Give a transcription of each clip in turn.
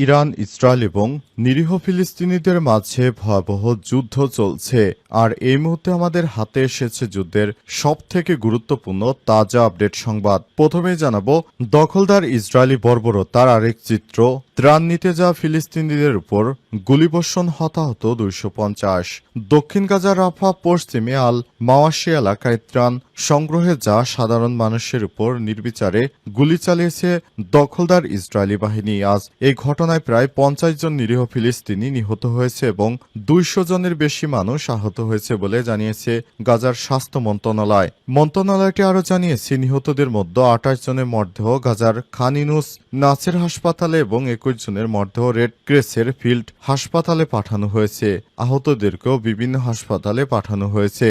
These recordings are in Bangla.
ইরান, ইসরায়েল এবং নিরীহ ফিলিস্তিনিদের মাঝে ভয়াবহ যুদ্ধ চলছে। আর এই মুহূর্তে আমাদের হাতে এসেছে যুদ্ধের সবথেকে গুরুত্বপূর্ণ তাজা আপডেট সংবাদ। প্রথমেই জানাবো দখলদার ইসরায়েলি বর্বরতার আরেক চিত্র। ত্রাণ নিতে যাওয়া ফিলিস্তিনিদের উপর গুলিবর্ষণ, হতাহত 250। দক্ষিণ গাজার রাফা পশ্চিমে আল মাওয়াশি এলাকায় ত্রাণ সংগ্রহে যাওয়া সাধারণ মানুষের উপর নির্বিচারে গুলি চালিয়েছে দখলদার ইসরায়েলি বাহিনী। আজ এই ঘটনায় প্রায় 50 জন নিরীহ ফিলিস্তিনি নিহত হয়েছে এবং 200 জনের বেশি মানুষ আহত হয়েছে বলে জানিয়েছে গাজার স্বাস্থ্য মন্ত্রণালয়। মন্ত্রণালয়টি আরও জানিয়েছে নিহতদের মধ্যে 28 জনের মরদেহ গাজার খান ইউনুস নাসের হাসপাতালে এবং 21 জনের মরদেহ রেড ক্রসের ফিল্ড হাসপাতালে পাঠানো হয়েছে। আহতদেরকেও বিভিন্ন হাসপাতালে পাঠানো হয়েছে।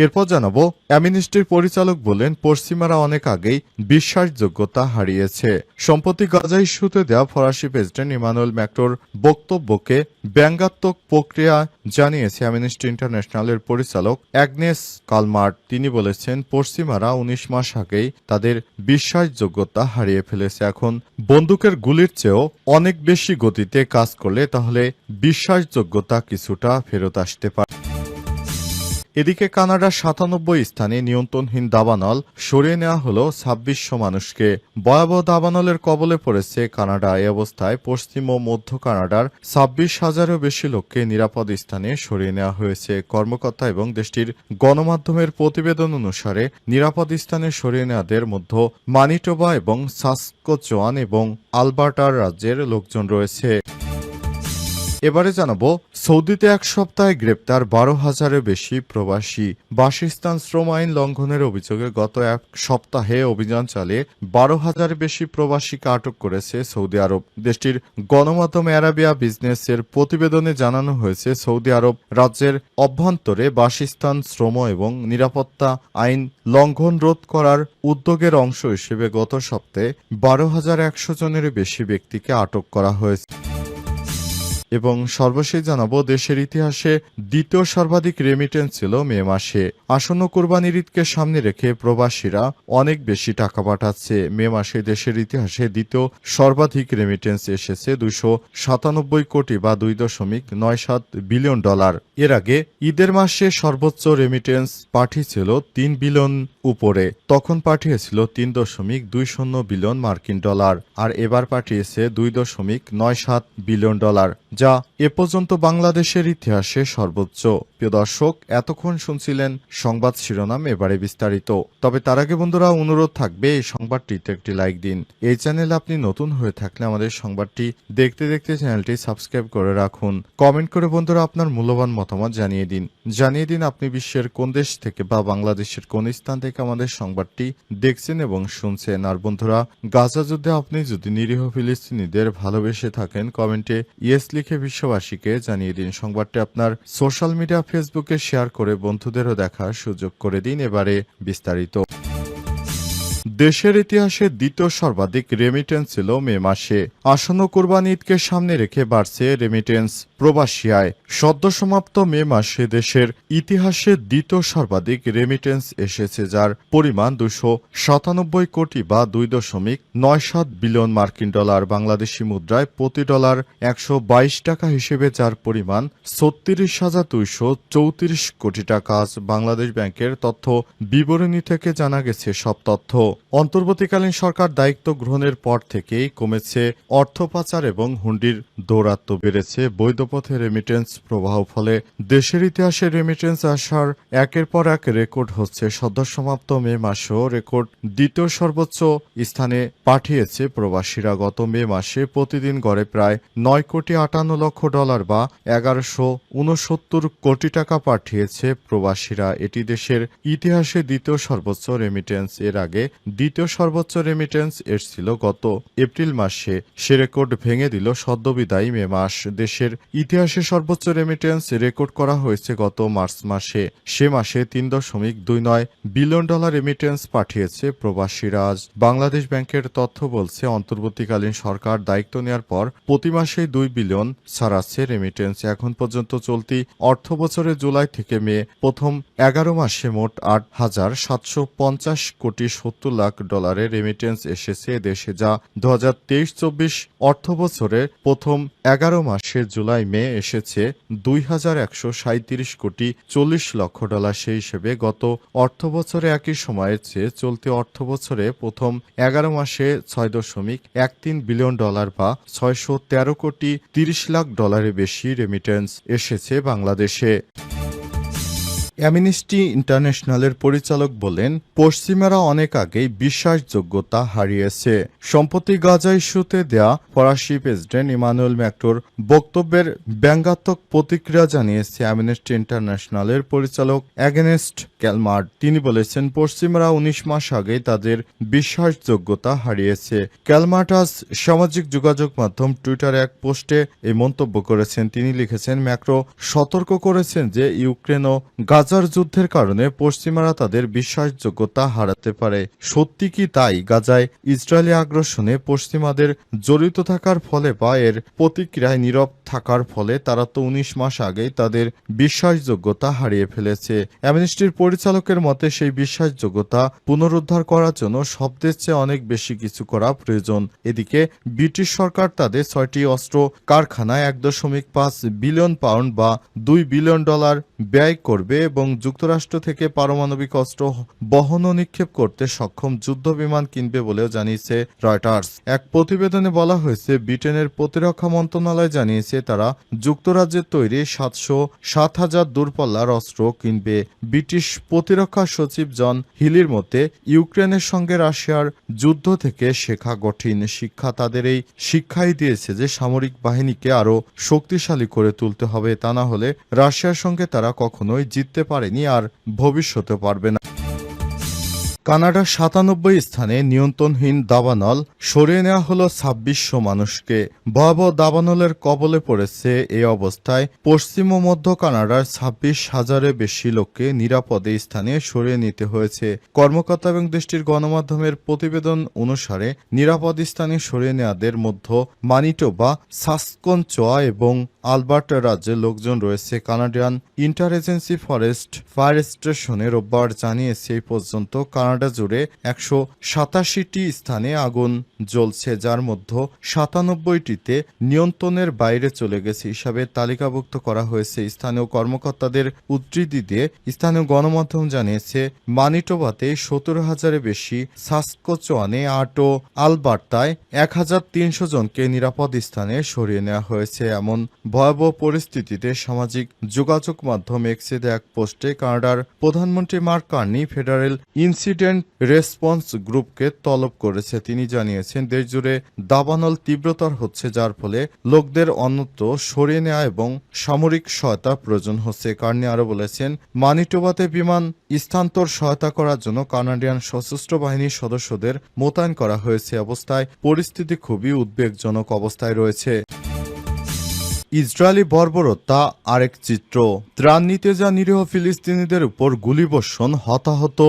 এরপর জানাবো অ্যামনেস্টির পরিচালক বলেন পশ্চিমারা অনেক আগেই বিশ্বাসযোগ্যতা হারিয়েছে। সম্প্রতি গাজা ইস্যুতে দেওয়া ফরাসি প্রেসিডেন্ট ইমানুয়েল ম্যাক্রোর বক্তব্যকে ব্যঙ্গাত্মক প্রক্রিয়া জানিয়েছে অ্যামনেস্টি ইন্টারন্যাশনালের পরিচালক অ্যাগনেস কালমার্ট। তিনি বলেছেন পশ্চিমারা 19 মাস আগেই তাদের বিশ্বাসযোগ্যতা হারিয়ে ফেলেছে। এখন বন্দুকের গুলির চেয়েও অনেক বেশি গতিতে কাজ করলে তাহলে বিশ্বাসযোগ্যতা কিছুটা ফেরত আসতে পারে। এদিকে কানাডার 97 স্থানে নিয়ন্ত্রণহীন দাবানল সরিয়ে নেওয়া হল 2600 মানুষকে। ভয়াবহ দাবানলের কবলে পড়েছে কানাডা। এই অবস্থায় পশ্চিম ও মধ্য কানাডার 26,000-এরও বেশি লোককে নিরাপদ স্থানে সরিয়ে নেওয়া হয়েছে। কর্মকর্তা এবং দেশটির গণমাধ্যমের প্রতিবেদন অনুসারে নিরাপদ স্থানে সরিয়ে নেওয়াদের মধ্যে মানিটোবা এবং সাস্কচুয়ান এবং আলবার্টার রাজ্যের লোকজন রয়েছে। এবারে জানাবো সৌদিতে এক সপ্তাহে গ্রেপ্তার 12,000-এর বেশি প্রবাসী। বাসস্থান শ্রম আইন লঙ্ঘনের অভিযোগে গত এক সপ্তাহে অভিযান চালিয়ে 12,000-এর বেশি প্রবাসীকে আটক করেছে সৌদি আরব। দেশটির গণমাধ্যম আরাবিয়া বিজনেসের প্রতিবেদনে জানানো হয়েছে সৌদি আরব রাজ্যের অভ্যন্তরে বাসস্থান শ্রম এবং নিরাপত্তা আইন লঙ্ঘন রোধ করার উদ্যোগের অংশ হিসেবে গত সপ্তাহে 12,100 জনেরও বেশি ব্যক্তিকে আটক করা হয়েছে। এবং সর্বশেষ জানাবো দেশের ইতিহাসে দ্বিতীয় সর্বাধিক রেমিটেন্স ছিল মে মাসে। আসন্ন কোরবানির ঈদকে সামনে রেখে প্রবাসীরা অনেক বেশি টাকা পাঠাচ্ছে। মে মাসে দেশের ইতিহাসে দ্বিতীয় সর্বাধিক রেমিটেন্স এসেছে 297 কোটি বা $2.97 বিলিয়ন। এর আগে ঈদের মাসে সর্বোচ্চ রেমিটেন্স পাঠিয়েছিল 3 বিলিয়ন উপরে, তখন পাঠিয়েছিল 3.20 বিলিয়ন মার্কিন ডলার। আর এবার পাঠিয়েছে $2.97 বিলিয়ন, যা এ পর্যন্ত বাংলাদেশের ইতিহাসে সর্বোচ্চ। প্রিয় দর্শক, এতক্ষণ শুনছিলেন সংবাদ শিরোনাম, এবারে বিস্তারিত। তবে তার আগে বন্ধুরা অনুরোধ থাকবে এই সংবাদটিতে একটি লাইক দিন। এই চ্যানেলে আপনি নতুন হয়ে থাকলে আমাদের সংবাদটি দেখতে দেখতে চ্যানেলটি সাবস্ক্রাইব করে রাখুন। কমেন্ট করে বন্ধুরা আপনার মূল্যবান মতামত জানিয়ে দিন আপনি বিশ্বের কোন দেশ থেকে বা বাংলাদেশের কোন স্থান থেকে আমাদের সংবাদটি দেখছেন এবং শুনছেন। আর বন্ধুরা, গাজা যুদ্ধে আপনি যদি নিরীহ ফিলিস্তিনিদের ভালোবেসে থাকেন কমেন্টে ইয়েস লিখে বিশ্ববাসীকে জানিয়ে দিন। সংবাদটি আপনার সোশ্যাল মিডিয়া ফেসবুকে শেয়ার করে বন্ধুদেরও দেখার সুযোগ করে দিন। এবারে বিস্তারিত। দেশের ইতিহাসে দ্বিতীয় সর্বাধিক রেমিটেন্স ছিল মে মাসে। আসন্ন কোরবানি ঈদকে সামনে রেখে বাড়ছে রেমিটেন্স প্রবাসী আয়। সদ্য সমাপ্ত মে মাসে দেশের ইতিহাসে দ্বিতীয় সর্বাধিক রেমিটেন্স এসেছে, যার পরিমাণ 297 কোটি বা $2.97 বিলিয়ন মার্কিন ডলার। বাংলাদেশি মুদ্রায় প্রতি ডলার 122 টাকা হিসেবে যার পরিমাণ 36,234 কোটি টাকা। আজ বাংলাদেশ ব্যাংকের তথ্য বিবরণী থেকে জানা গেছে সব তথ্য। অন্তর্বর্তীকালীন সরকার দায়িত্ব গ্রহণের পর থেকেই কমেছে অর্থ পাচার এবং হুন্ডির দৌরাত্ম্য বেড়েছে বৈধ পথে রেমিটেন্স প্রবাহ। ফলে দেশের ইতিহাসে রেমিটেন্স আসার একের পর এক রেকর্ড হচ্ছে। সদ্য সমাপ্ত মে মাসেও রেকর্ড দ্বিতীয় সর্বোচ্চ স্থানে পাঠিয়েছে প্রবাসীরা। গত মে মাসে প্রতিদিন গড়ে প্রায় 9,58 লক্ষ ডলার বা 1169 কোটি টাকা পাঠিয়েছে প্রবাসীরা। এটি দেশের ইতিহাসে দ্বিতীয় সর্বোচ্চ রেমিটেন্স। এর আগে দ্বিতীয় সর্বোচ্চ রেমিটেন্স এসেছিল গত এপ্রিল মাসে। সে রেকর্ড ভেঙে দিল সদ্যবিদায়ী মে মাস। দেশের ইতিহাসে সর্বোচ্চ রেমিটেন্স রেকর্ড করা হয়েছে গত মার্চ মাসে। সে মাসে $3.29 বিলিয়ন রেমিটেন্স পাঠিয়েছে প্রবাসীরা। আজ বাংলাদেশ ব্যাংকের তথ্য বলছে অন্তর্বর্তীকালীন সরকার দায়িত্ব নেওয়ার পর প্রতি মাসে 2 বিলিয়ন ছাড়াচ্ছে রেমিটেন্স। এখন পর্যন্ত চলতি অর্থ বছরে জুলাই থেকে মে প্রথম 11 মাসে মোট 8,750 কোটি 70 লাখ লাখ ডলারের রেমিটেন্স এসেছে দেশে, যা 2023-24 অর্থবছরের প্রথম 11 মাসে জুলাই মে এসেছে 2,137 কোটি 40 লক্ষ ডলার। সেই হিসেবে গত অর্থবছরে একই সময়ের চেয়ে চলতি অর্থবছরে প্রথম 11 মাসে 6.13 বিলিয়ন ডলার বা 613 কোটি 30 লাখ ডলারের বেশি রেমিটেন্স এসেছে বাংলাদেশে। অ্যামনেস্টি ইন্টারন্যাশনালের পরিচালক বলেন, পশ্চিমারা অনেক আগেই বিশ্বাসযোগ্যতা হারিয়েছে। সম্প্রতি গাজা ইস্যুতে দেয়া ফরাসি প্রেসিডেন্ট ইমানুয়েল ম্যাক্রোর বক্তব্যের ব্যঙ্গাত্মক প্রতিক্রিয়া জানিয়েছে অ্যামনেস্টি ইন্টারন্যাশনালের পরিচালক অ্যাগনেস্ট ক্যালমার্ট। তিনি বলেছেন, পশ্চিমারা 19 মাস আগেই তাদের বিশ্বাসযোগ্যতা হারিয়েছে। ক্যালমার্ট আজ সামাজিক যোগাযোগ মাধ্যম টুইটারে এক পোস্টে এই মন্তব্য করেছেন। তিনি লিখেছেন, ম্যাক্রো সতর্ক করেছেন যে ইউক্রেন ও গাজার যুদ্ধের কারণে পশ্চিমারা তাদের বিশ্বাসযোগ্যতা হারাতে পারে। সত্যি কি তাই? গাজায় ইসরায়েলি আগ্রাসনে পশ্চিমাদের জড়িত থাকার ফলে বা এর প্রতিক্রিয়ায় নীরব থাকার ফলে তারা তো 19 মাস আগেই তাদের বিশ্বাসযোগ্যতা হারিয়ে ফেলেছে। অ্যামনেস্টির পরিচালকের মতে সেই বিশ্বাসযোগ্যতা পুনরুদ্ধার করার জন্য শব্দের চেয়ে অনেক বেশি কিছু করা প্রয়োজন। এদিকে ব্রিটিশ সরকার তাদের 6টি অস্ত্র কারখানায় 1.5 বিলিয়ন পাউন্ড বা $2 বিলিয়ন ব্যয় করবে এবং যুক্তরাষ্ট্র থেকে পারমাণবিক অস্ত্র বহন ও নিক্ষেপ করতে সক্ষম যুদ্ধ বিমান কিনবে বলেও জানিয়েছে রয়টার্স। এক প্রতিবেদনে বলা হয়েছে, ব্রিটেনের প্রতিরক্ষা মন্ত্রণালয় জানিয়েছে তারা যুক্তরাজ্যের তৈরি 7,000 দূরপাল্লার অস্ত্র কিনবে। ব্রিটিশ প্রতিরক্ষা সচিব জন হিলির মতে, ইউক্রেনের সঙ্গে রাশিয়ার যুদ্ধ থেকে শেখা কঠিন শিক্ষা তাদের এই শিক্ষাই দিয়েছে যে সামরিক বাহিনীকে আরও শক্তিশালী করে তুলতে হবে, তা না হলে রাশিয়ার সঙ্গে তারা কখনোই জিততে পারেনি আর ভবিষ্যতে পারবে না। কানাডার 97 স্থানে নিয়ন্ত্রণহীন দাবানল সরিয়ে নেওয়া হল 2600 মানুষকে। ভয়াবহ দাবানলের কবলে পড়েছে এই অবস্থায় পশ্চিম ও মধ্য কানাডার 26,000-এর বেশি লোককে নিরাপদে স্থানে সরিয়ে নিতে হয়েছে। কর্মকর্তা এবং দেশটির গণমাধ্যমের প্রতিবেদন অনুসারে নিরাপদ স্থানে সরিয়ে নেওয়াদের মধ্যে মানিটোবা, সাসকনচোয়া এবং আলবার্টা রাজ্যের লোকজন রয়েছে। কানাডিয়ান ইন্টার-এজেন্সি ফরেস্ট ফায়ার স্টেশনে রোববার জানিয়েছে, এই পর্যন্ত কানাডা জুড়ে 187টি স্থানে আগুন জ্বলছে, যার মধ্যে 97টিতে নিয়ন্ত্রণের বাইরে চলে গেছে হিসাবে তালিকাভুক্ত করা হয়েছে। স্থানীয় কর্মকর্তাদের উদ্ধৃতি দিয়ে স্থানীয় গণমাধ্যম জানিয়েছে, মানিটোবাতে 17,000-এর বেশি, সাসকোচোয়ানে 8 ও আলবার্তায় 1,300 জনকে নিরাপদ স্থানে সরিয়ে নেওয়া হয়েছে। এমন ভয়াবহ পরিস্থিতিতে সামাজিক যোগাযোগ মাধ্যম এক্সে এক পোস্টে কানাডার প্রধানমন্ত্রী mark Carney federal incident response গ্রুপকে তলব করেছে। তিনি জানিয়েছেন, দেশ জুড়ে দাবানল তীব্রতর হচ্ছে, যার ফলে লোকদের অন্যত্র সরিয়ে নেওয়া এবং সামরিক সহায়তা প্রয়োজন হচ্ছে। কার্নি আরও বলেছেন, মানিটোবাতে বিমান স্থানান্তর সহায়তা করার জন্য কানাডিয়ান সশস্ত্র বাহিনীর সদস্যদের মোতায়েন করা হয়েছে। অবস্থায় পরিস্থিতি খুবই উদ্বেগজনক অবস্থায় রয়েছে। ইসরায়েলি বর্বরতা আরেক চিত্র। ত্রাণ নিতে যা নিরীহ ফিলিস্তিনিদের উপর গুলিবর্ষণ, হতাহত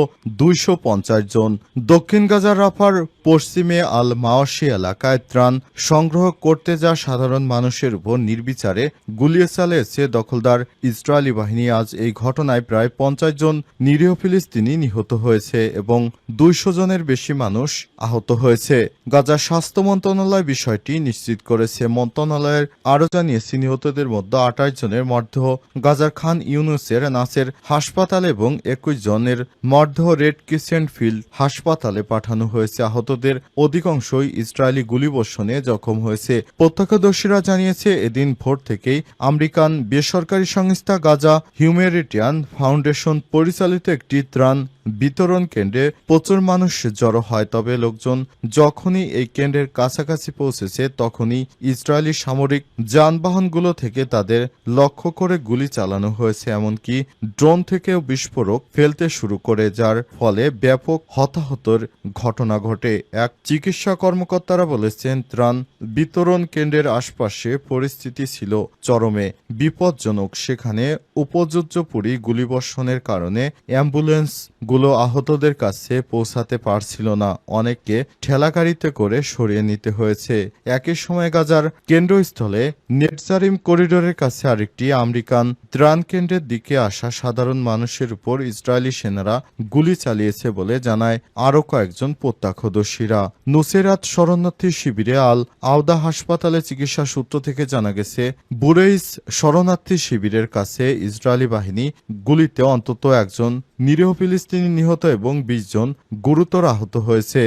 250 জন। দক্ষিণ গাজার রাফার পশ্চিমে আল মাওয়াশি এলাকায় ত্রাণ সংগ্রহ করতে যা সাধারণ মানুষের উপর নির্বিচারে গুলি চালিয়েছে দখলদার ইসরায়েলি বাহিনী। আজ এই ঘটনায় প্রায় 50 জন নিরীহ ফিলিস্তিনি নিহত হয়েছে এবং 200 জনের বেশি মানুষ আহত হয়েছে। গাজা স্বাস্থ্য মন্ত্রণালয় বিষয়টি নিশ্চিত করেছে। মন্ত্রণালয়ের আরও জানিয়েছে, নিহতদের মধ্যে 28 জনের মরদেহ গাজার খান ইউনুসের নাসের হাসপাতাল এবং 21 জনের মরদেহ রেড ক্রিসেন্ট ফিল্ড হাসপাতালে পাঠানো হয়েছে। আহতদের অধিকাংশই ইসরায়েলি গুলিবর্ষণে জখম হয়েছে। প্রত্যক্ষদর্শীরা জানিয়েছে, এদিন ভোর থেকেই আমেরিকান বেসরকারি সংস্থা গাজা হিউম্যানিটেরিয়ান ফাউন্ডেশন পরিচালিত একটি ত্রাণ বিতরণ কেন্দ্রে প্রচুর মানুষ জড়ো হয়। তবে লোকজন যখনই এই কেন্দ্রের কাছাকাছি পৌঁছেছে তখনই ইসরায়েলি সামরিক যানবাহনগুলো থেকে তাদের লক্ষ্য করে গুলি চালানো হয়েছে। এমনকি ড্রোন থেকেও বিস্ফোরক ফেলতে শুরু করে, যার ফলে ব্যাপক হতাহতের ঘটনা ঘটে। এক চিকিৎসা কর্মকর্তারা বলেছেন, ত্রাণ বিতরণ কেন্দ্রের আশপাশে পরিস্থিতি ছিল চরমে বিপজ্জনক। সেখানে উপযোজ্য গুলিবর্ষণের কারণে অ্যাম্বুলেন্স গুলো আহতদের কাছে পৌঁছাতে পারছিল না, অনেককে ঠেলাগাড়িতে করে সরিয়ে নিতে হয়েছে। একই সময় গাজার কেন্দ্রস্থলে নেটজারিম করিডোরের কাছে আরেকটি আমেরিকান ত্রাণ কেন্দ্রের দিকে আসা সাধারণ মানুষের উপর ইসরায়েলি সেনারা গুলি চালিয়েছে বলে জানায় আরও কয়েকজন প্রত্যক্ষদর্শীরা। নুসেরাত শরণার্থী শিবিরে আল আওদা হাসপাতালে চিকিৎসা সূত্র থেকে জানা গেছে, বুরেইস শরণার্থী শিবিরের কাছে ইসরায়েলি বাহিনী গুলিতে অন্তত একজন নিরীহ ফিলিস্তিনি নিহত এবং 20 জন গুরুতর আহত হয়েছে।